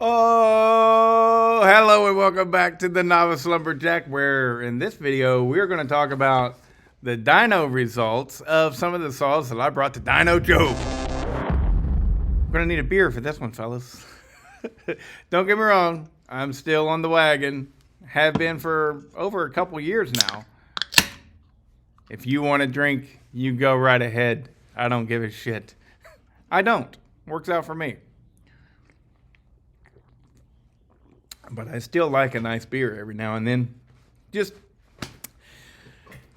Oh, hello and welcome back to the Novice Lumberjack, where in this video we're going to talk about the dyno results of some of the saws that I brought to Dyno Joe. We're going to need a beer for this one, fellas. Don't get me wrong, I'm still on the wagon. Have been for over a couple years now. If you want to drink, you go right ahead. I don't give a shit. I don't. Works out for me. But I still like a nice beer every now and then. Just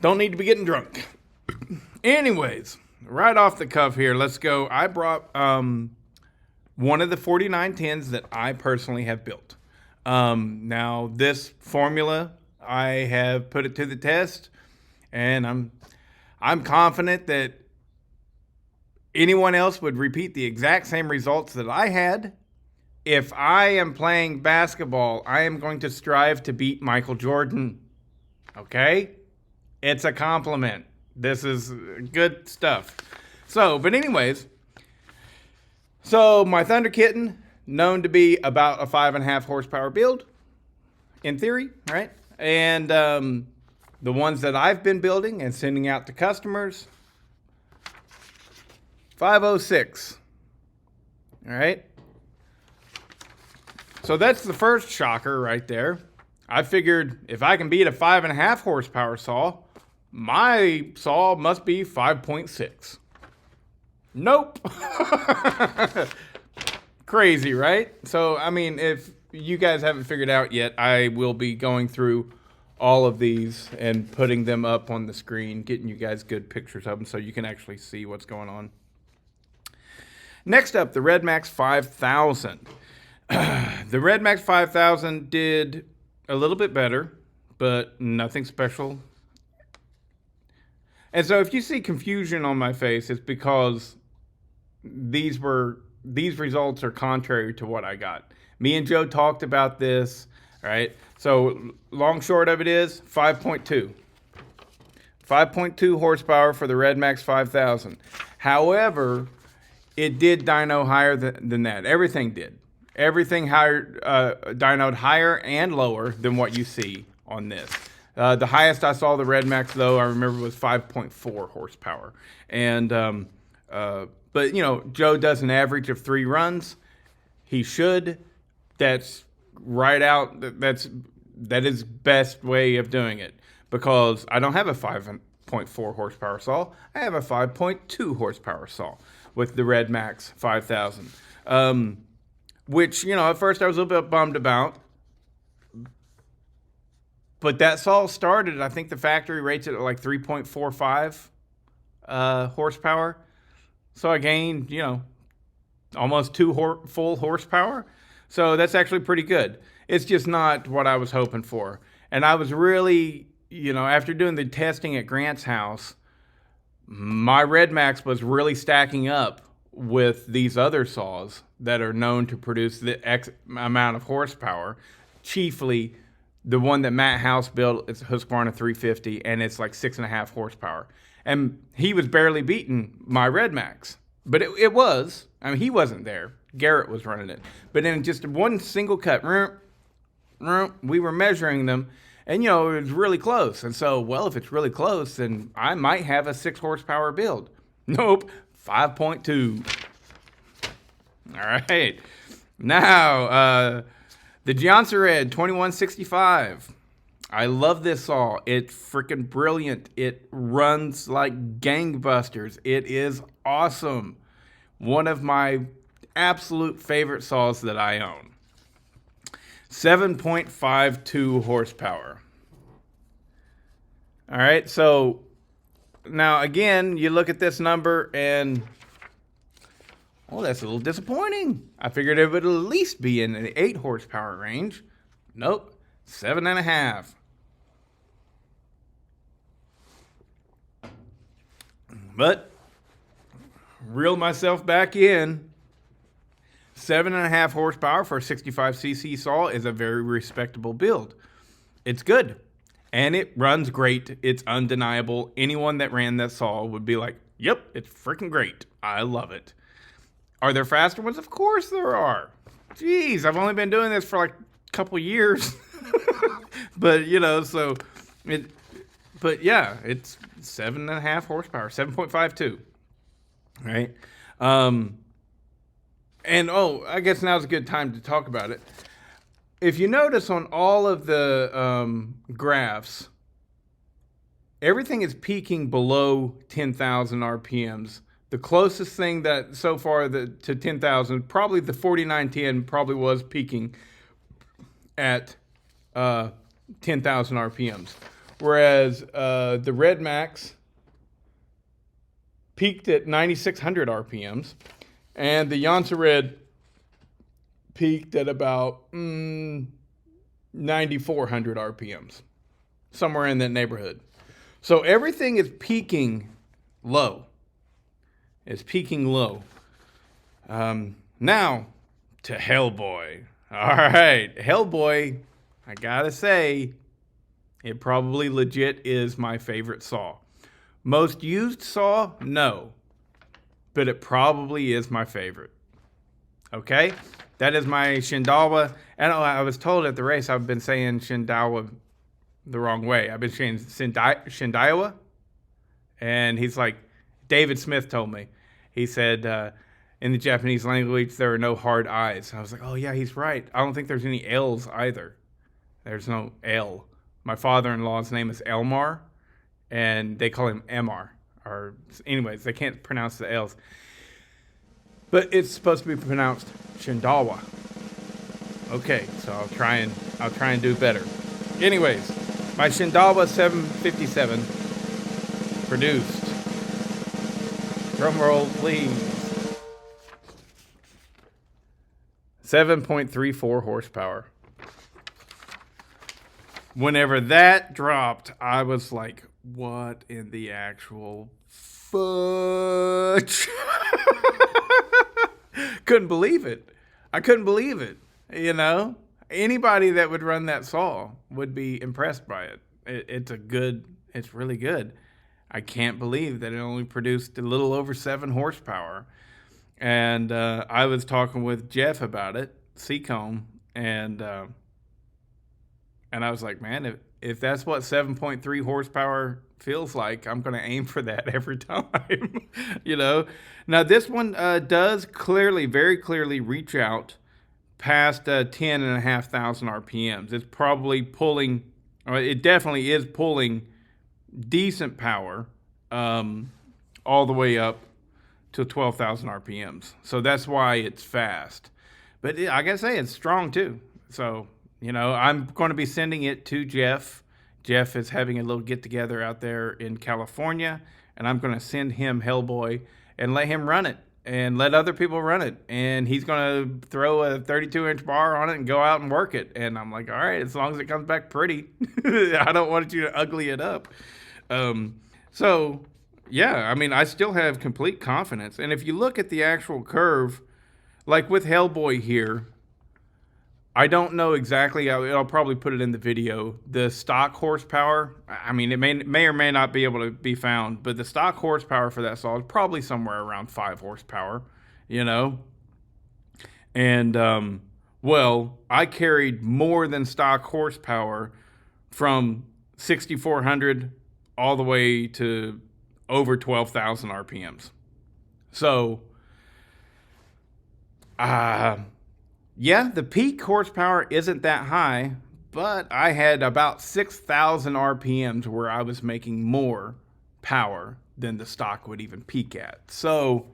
don't need to be getting drunk. Anyways, right off the cuff here, let's go. I brought one of the 4910s that I personally have built. Now, this formula, I have put it to the test, and I'm confident that anyone else would repeat the exact same results that I had. If I am playing basketball, I am going to strive to beat Michael Jordan. Okay? It's a compliment. This is good stuff. But anyways, my Thunder Kitten, known to be about a 5.5 horsepower build, in theory, right? And the ones that I've been building and sending out to customers, 506. All right? So that's the first shocker right there. I figured if I can beat a 5.5 horsepower saw, my saw must be 5.6. Nope. Crazy, right? So, I mean, if you guys haven't figured out yet, I will be going through all of these and putting them up on the screen, getting you guys good pictures of them so you can actually see what's going on. Next up, the Red Max 5000. The Red Max 5000 did a little bit better, but nothing special. And so if you see confusion on my face, it's because these results are contrary to what I got. Me and Joe talked about this, right? So long short of it is 5.2. 5.2 horsepower for the Red Max 5000. However, it did dyno higher than that. Everything did. Everything higher, dynoed higher and lower than what you see on this. The highest I saw the Red Max, though, I remember was 5.4 horsepower. And but you know, Joe does an average of 3 runs. He should. That's right out. That is best way of doing it, because I don't have a 5.4 horsepower saw. I have a 5.2 horsepower saw with the Red Max 5000. Which, you know, at first I was a little bit bummed about. But that saw started, I think the factory rates it at like 3.45 horsepower. So I gained, you know, almost 2 full horsepower. So that's actually pretty good. It's just not what I was hoping for. And I was really, you know, after doing the testing at Grant's house, my Red Max was really stacking up with these other saws that are known to produce the X amount of horsepower. Chiefly, the one that Matt House built is Husqvarna 350, and it's like 6.5 horsepower. And he was barely beating my Red Max. But it was. I mean, he wasn't there. Garrett was running it. But in just one single cut, we were measuring them, and, you know, it was really close. And so, well, if it's really close, then I might have a 6 horsepower build. Nope. 5.2. All right. Now, the Johnson Red 2165. I love this saw. It's freaking brilliant. It runs like gangbusters. It is awesome. One of my absolute favorite saws that I own. 7.52 horsepower. All right, so now, again, you look at this number and, well, that's a little disappointing. I figured it would at least be in the 8 horsepower range. Nope, 7.5. But, reel myself back in. 7.5 horsepower for a 65cc saw is a very respectable build. It's good. And it runs great. It's undeniable. Anyone that ran that saw would be like, yep, it's freaking great. I love it. Are there faster ones? Of course there are. geez, I've only been doing this for like a couple years. But, you know, so it, but yeah, it's 7.5 horsepower, 7.52, right? And I guess now's a good time to talk about it. If you notice on all of the graphs, everything is peaking below 10,000 RPMs. The closest thing that so far to 10,000, probably the 4910 probably was peaking at 10,000 RPMs. Whereas the Red Max peaked at 9,600 RPMs. And the Yansa Red peaked at about 9,400 RPMs. Somewhere in that neighborhood. So everything is peaking low. It's peaking low. Now, to Hellboy. All right, Hellboy, I gotta say, it probably legit is my favorite saw. Most used saw? No. But it probably is my favorite. Okay? That is my Shindawa. And I was told at the race I've been saying Shindawa the wrong way. I've been saying Shindawa. And he's like, David Smith told me. He said, in the Japanese language, there are no hard I's. I was like, oh, yeah, he's right. I don't think there's any L's either. There's no L. My father-in-law's name is Elmar, and they call him Emar. Or, anyways, they can't pronounce the L's. But it's supposed to be pronounced Shindawa. Okay, so I'll try and do better. Anyways, my Shindawa 757 produced. Drum roll, please. 7.34 horsepower. Whenever that dropped, I was like, what in the actual fudge? Couldn't believe it. I couldn't believe it. You know, anybody that would run that saw would be impressed by it. It's really good. I can't believe that it only produced a little over 7 horsepower. And I was talking with Jeff about it, Seacombe, and I was like, man, if that's what 7.3 horsepower feels like, I'm going to aim for that every time, you know. Now, this one does very clearly reach out past 10,500 RPMs. It's probably pulling, it definitely is pulling decent power all the way up to 12,000 RPMs. So that's why it's fast. But I gotta say, it's strong too. So, you know, I'm going to be sending it to Jeff. Jeff is having a little get-together out there in California, and I'm going to send him Hellboy and let him run it and let other people run it. And he's going to throw a 32-inch bar on it and go out and work it. And I'm like, all right, as long as it comes back pretty. I don't want you to ugly it up. So, yeah, I mean, I still have complete confidence. And if you look at the actual curve, like with Hellboy here, I don't know exactly. I'll probably put it in the video. The stock horsepower, I mean, it may or may not be able to be found, but the stock horsepower for that saw is probably somewhere around 5 horsepower, you know? And, well, I carried more than stock horsepower from 6,400 all the way to over 12,000 RPMs. So, yeah, the peak horsepower isn't that high, but I had about 6,000 RPMs where I was making more power than the stock would even peak at. So,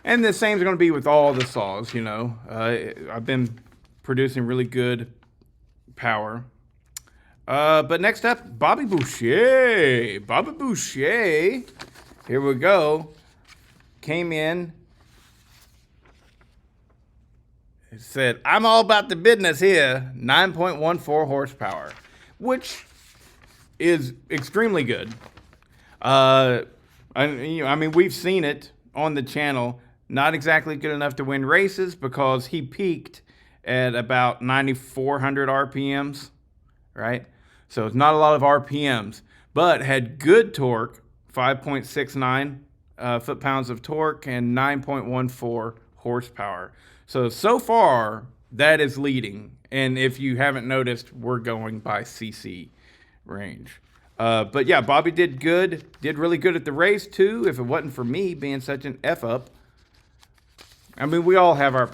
and the same is going to be with all the saws, you know. I've been producing really good power. But next up, Bobby Boucher. Bobby Boucher, here we go, came in. It said, I'm all about the business here, 9.14 horsepower, which is extremely good. I mean, we've seen it on the channel. Not exactly good enough to win races because he peaked at about 9,400 RPMs, right? So it's not a lot of RPMs, but had good torque, 5.69 foot-pounds of torque and 9.14 horsepower. So far, that is leading. And if you haven't noticed, we're going by CC range. But yeah, Bobby did good. Did really good at the race, too, if it wasn't for me being such an F-up. I mean, we all have our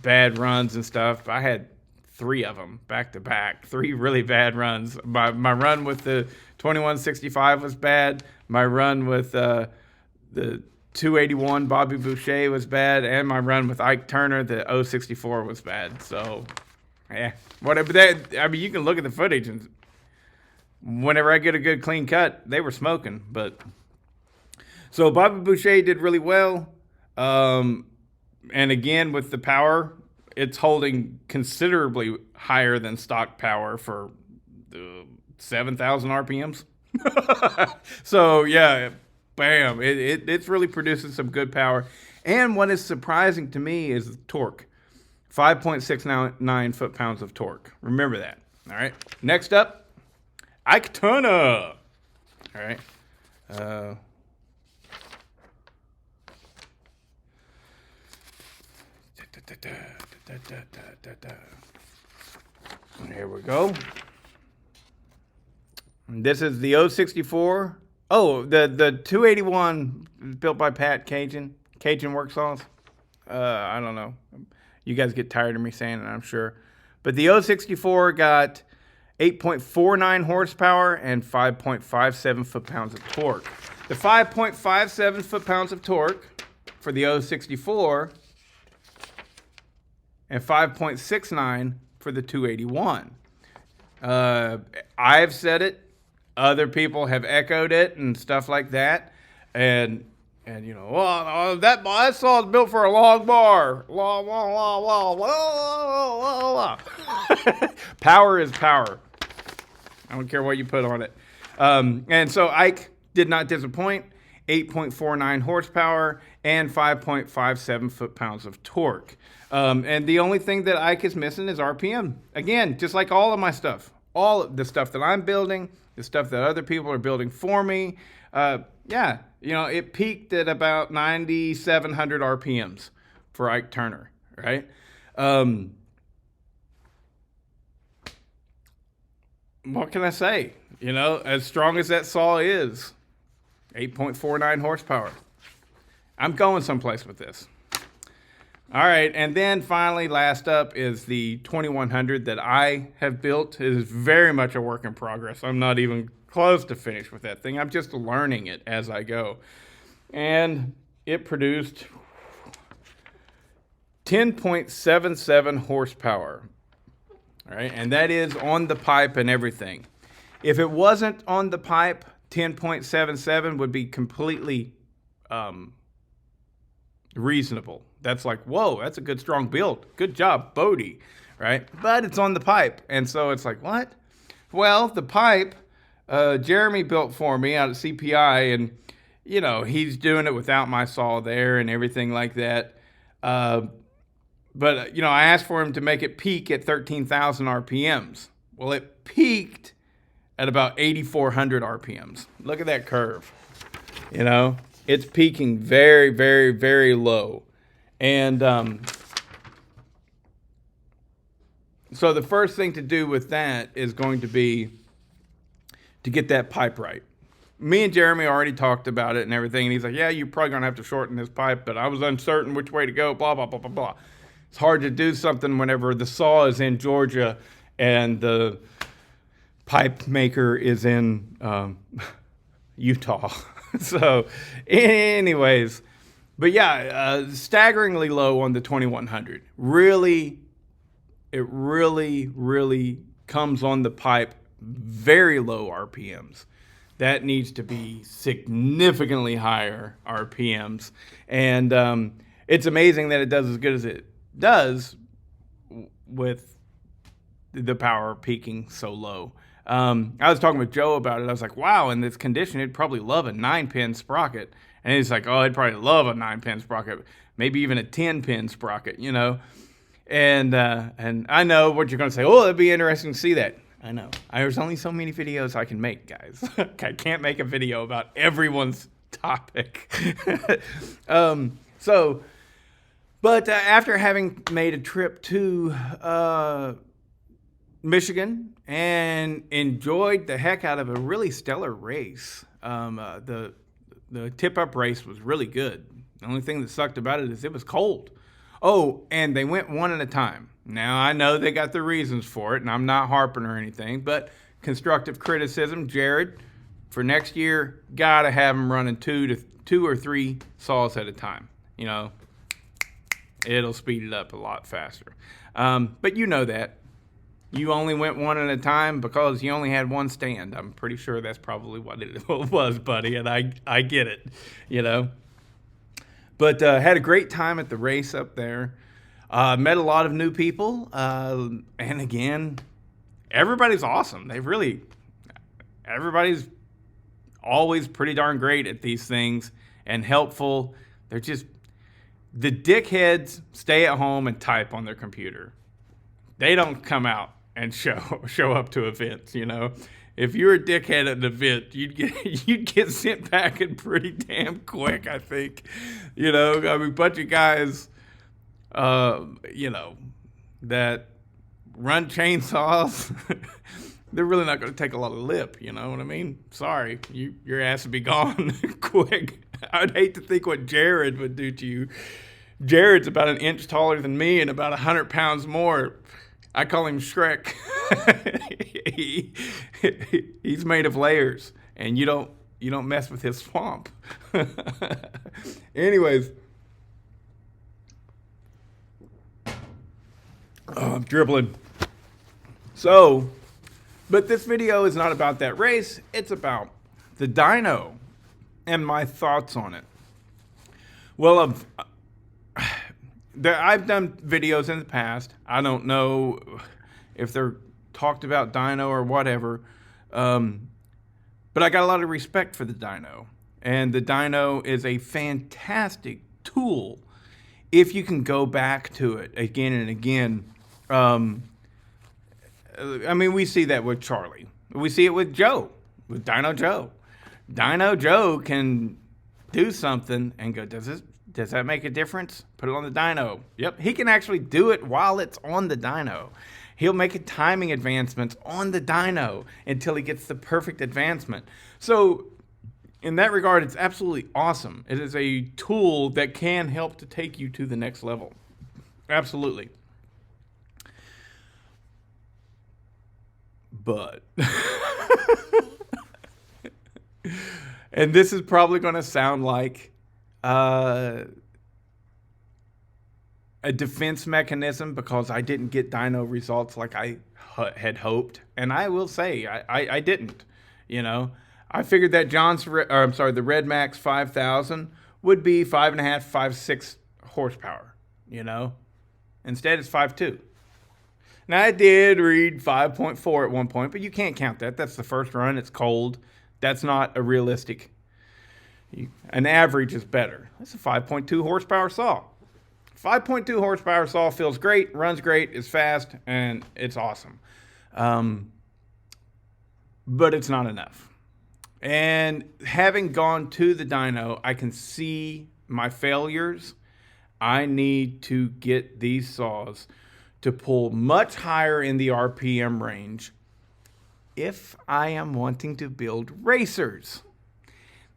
bad runs and stuff. I had 3 of them back to back. 3 really bad runs. My run with the 2165 was bad. My run with the 281 Bobby Boucher was bad, and my run with Ike Turner, the 064 was bad. So, yeah, whatever. I mean, you can look at the footage, and whenever I get a good clean cut, they were smoking. But so Bobby Boucher did really well, and again with the power, it's holding considerably higher than stock power for 7,000 RPMs. So yeah. Bam! It's really producing some good power. And what is surprising to me is the torque. 5.69 foot-pounds of torque. Remember that. All right. Next up, Ike Turner. All right. Here we go. This is the 064. Oh, the 281 built by Pat Cajun Work Saws. I don't know. You guys get tired of me saying it, I'm sure. But the 064 got 8.49 horsepower and 5.57 foot-pounds of torque. The 5.57 foot-pounds of torque for the 064 and 5.69 for the 281. I've said it. Other people have echoed it and stuff like that. And you know, well, that saw is built for a long bar. Power is power. I don't care what you put on it. And so Ike did not disappoint. 8.49 horsepower and 5.57 foot-pounds of torque. And the only thing that Ike is missing is RPM. Again, just like all of my stuff. All of the stuff that I'm building, the stuff that other people are building for me. Yeah, you know, it peaked at about 9,700 RPMs for Ike Turner, right? What can I say? You know, as strong as that saw is, 8.49 horsepower. I'm going someplace with this. All right, and then finally, last up is the 2100 that I have built. It is very much a work in progress. I'm not even close to finished with that thing. I'm just learning it as I go. And it produced 10.77 horsepower. All right, and that is on the pipe and everything. If it wasn't on the pipe, 10.77 would be completely reasonable. That's like, whoa, that's a good strong build. Good job, Bodie, right? But it's on the pipe. And so it's like, what? Well, the pipe, Jeremy built for me out at CPI, and, you know, he's doing it without my saw there and everything like that. But, you know, I asked for him to make it peak at 13,000 RPMs. Well, it peaked at about 8,400 RPMs. Look at that curve. You know, it's peaking very, very, very low. And so the first thing to do with that is going to be to get that pipe right. Me and Jeremy already talked about it and everything, and he's like, yeah, you're probably going to have to shorten this pipe, but I was uncertain which way to go, blah, blah, blah, blah, blah. It's hard to do something whenever the saw is in Georgia and the pipe maker is in Utah. So anyways, but yeah, staggeringly low on the 2100. Really, it really comes on the pipe very low RPMs. That needs to be significantly higher RPMs. And it's amazing that it does as good as it does with the power peaking so low. I was talking with Joe about it. I was like, wow, in this condition, it'd probably love a 9-pin sprocket. And he's like, oh, I'd probably love a 9-pin sprocket, maybe even a 10-pin sprocket, you know. And I know what you're going to say. Oh, it'd be interesting to see that. I know. There's only so many videos I can make, guys. I can't make a video about everyone's topic. So But after having made a trip to Michigan and enjoyed the heck out of a really stellar race, the tip-up race was really good. The only thing that sucked about it is it was cold. Oh, and they went one at a time. Now, I know they got the reasons for it, and I'm not harping or anything, but constructive criticism, Jared, for next year, got to have them running two or three saws at a time. You know, it'll speed it up a lot faster. But you know that. You only went one at a time because you only had one stand. I'm pretty sure that's probably what it was, buddy, and I get it, you know. But had a great time at the race up there. Met a lot of new people. And again, everybody's awesome. Everybody's always pretty darn great at these things and helpful. They're just, the dickheads stay at home and type on their computer. They don't come out and show up to events, you know. If you're a dickhead at an event, you'd get sent packing pretty damn quick, I think. You know, I mean, a bunch of guys, you know, that run chainsaws, they're really not going to take a lot of lip, you know what I mean? Sorry, your ass would be gone quick. I'd hate to think what Jared would do to you. Jared's about an inch taller than me and about 100 pounds more. I call him Shrek. He's made of layers, and you don't mess with his swamp. Anyways, I'm dribbling. So, but this video is not about that race. It's about the dyno and my thoughts on it. Well, I've done videos in the past. I don't know if they're talked about dyno or whatever, but I got a lot of respect for the dyno. And the dyno is a fantastic tool if you can go back to it again and again. I mean, we see that with Charlie. We see it with Joe, with Dyno Joe. Dyno Joe can do something and go, does that make a difference? Put it on the dyno. Yep, he can actually do it while it's on the dyno. He'll make a timing advancements on the dyno until he gets the perfect advancement. So in that regard, it's absolutely awesome. It is a tool that can help to take you to the next level. Absolutely. But, and this is probably going to sound like a defense mechanism because I didn't get dyno results like I had hoped. And I will say, I didn't, you know. I figured that the Red Max 5000 would be 5.5, 5.6 horsepower, you know. Instead, it's 5.2. Now, I did read 5.4 at one point, but you can't count that. That's the first run. It's cold. That's not a realistic. An average is better. That's a 5.2 horsepower saw. 5.2 horsepower saw feels great, runs great, is fast, and it's awesome. But it's not enough. And having gone to the dyno, I can see my failures. I need to get these saws to pull much higher in the RPM range if I am wanting to build racers.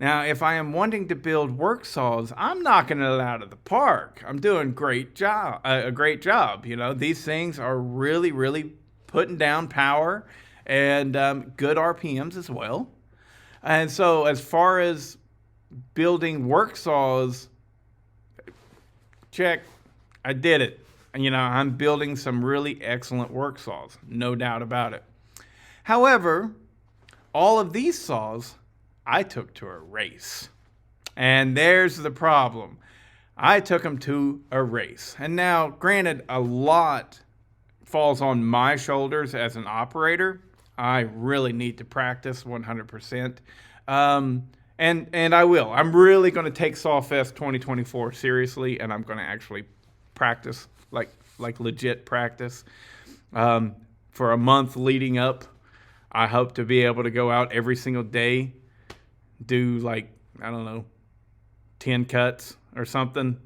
Now, if I am wanting to build work saws, I'm knocking it out of the park. I'm doing a great job. You know, these things are really, really putting down power and good RPMs as well. And so as far as building work saws, check, I did it. You know, I'm building some really excellent work saws, no doubt about it. However, all of these saws I took to a race. And there's the problem. I took them to a race. And now, granted, a lot falls on my shoulders as an operator. I really need to practice 100%. And I will. I'm really going to take SawFest 2024 seriously, and I'm going to actually practice, like legit practice. For a month leading up, I hope to be able to go out every single day, do 10 cuts or something,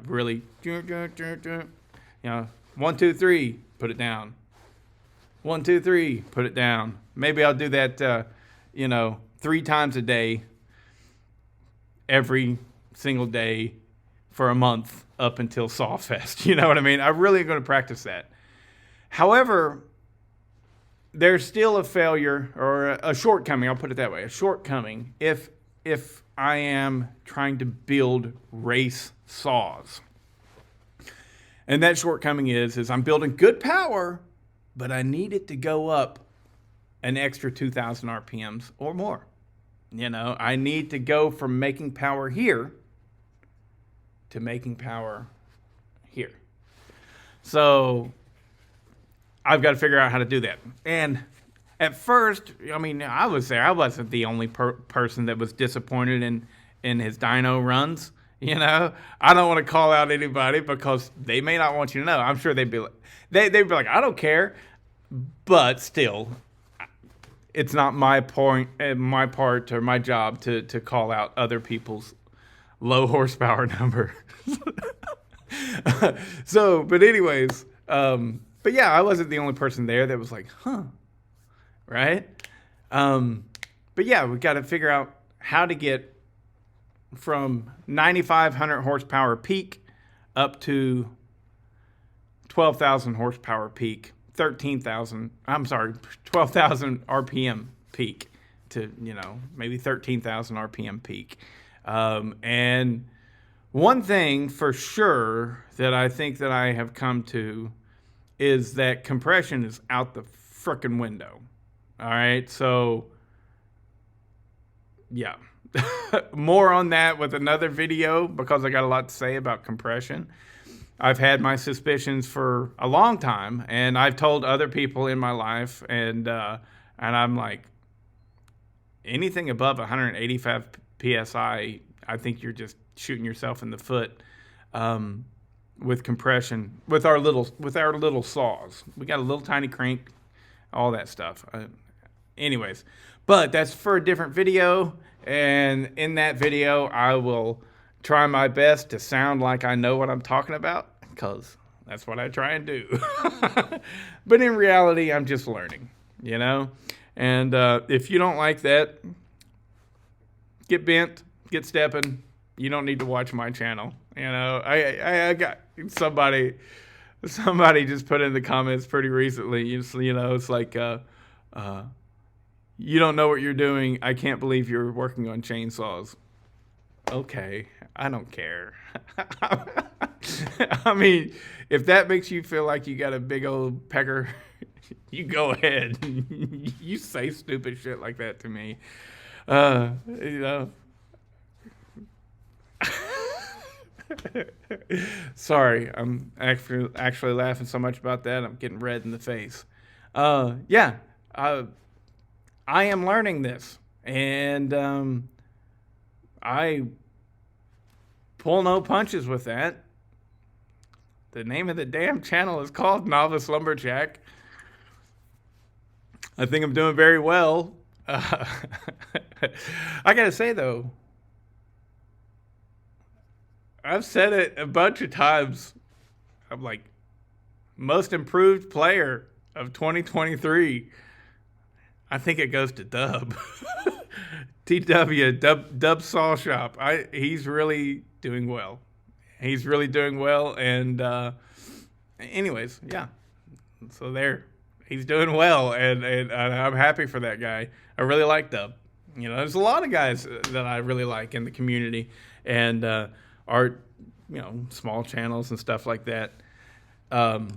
really, you know, 1, 2, 3, put it down. 1, 2, 3, put it down. Maybe I'll do that, 3 times a day, every single day for a month up until Sawfest. You know what I mean? I'm really going to practice that. However, there's still a failure or a shortcoming. I'll put it that way, a shortcoming if I am trying to build race saws. And that shortcoming is I'm building good power, but I need it to go up an extra 2,000 RPMs or more. I need to go from making power here to making power here. So I've got to figure out how to do that. And at first, I was there. I wasn't the only person that was disappointed in his dyno runs. I don't want to call out anybody because they may not want you to know. I'm sure they'd be like, I don't care. But still, it's not my part or my job to call out other people's low horsepower number. But anyways, but yeah, I wasn't the only person there that was like, right? But yeah, we got to figure out how to get from 9,500 horsepower peak up to 12,000 horsepower peak, 12,000 RPM peak to, maybe 13,000 RPM peak. And one thing for sure that I think that I have come to is that compression is out the frickin' window. All right. So yeah, more on that with another video because I got a lot to say about compression. I've had my suspicions for a long time, and I've told other people in my life, and I'm like, anything above 185 psi, I think you're just shooting yourself in the foot with compression with our little saws. We got a little tiny crank, all that stuff. Anyways, but that's for a different video, and in that video, I will try my best to sound like I know what I'm talking about, because that's what I try and do. But in reality, I'm just learning, And if you don't like that, get bent, get stepping. You don't need to watch my channel. I got somebody just put in the comments pretty recently. It's like, you don't know what you're doing. I can't believe you're working on chainsaws. Okay, I don't care. If that makes you feel like you got a big old pecker, you go ahead. You say stupid shit like that to me. Sorry, I'm actually laughing so much about that, I'm getting red in the face. I am learning this, and I pull no punches with that. The name of the damn channel is called Novice Lumberjack. I think I'm doing very well. I gotta say though, I've said it a bunch of times. I'm like, most improved player of 2023. I think it goes to Dub. TW, Dub Saw Shop. He's really doing well. He's really doing well. And anyways, yeah. So there. He's doing well. And I'm happy for that guy. I really like Dub. There's a lot of guys that I really like in the community. And art, small channels and stuff like that. You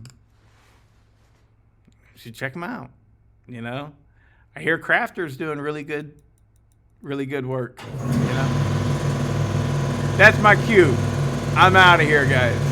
should check them out. I hear Crafter's doing really good work. That's my cue. I'm out of here, guys.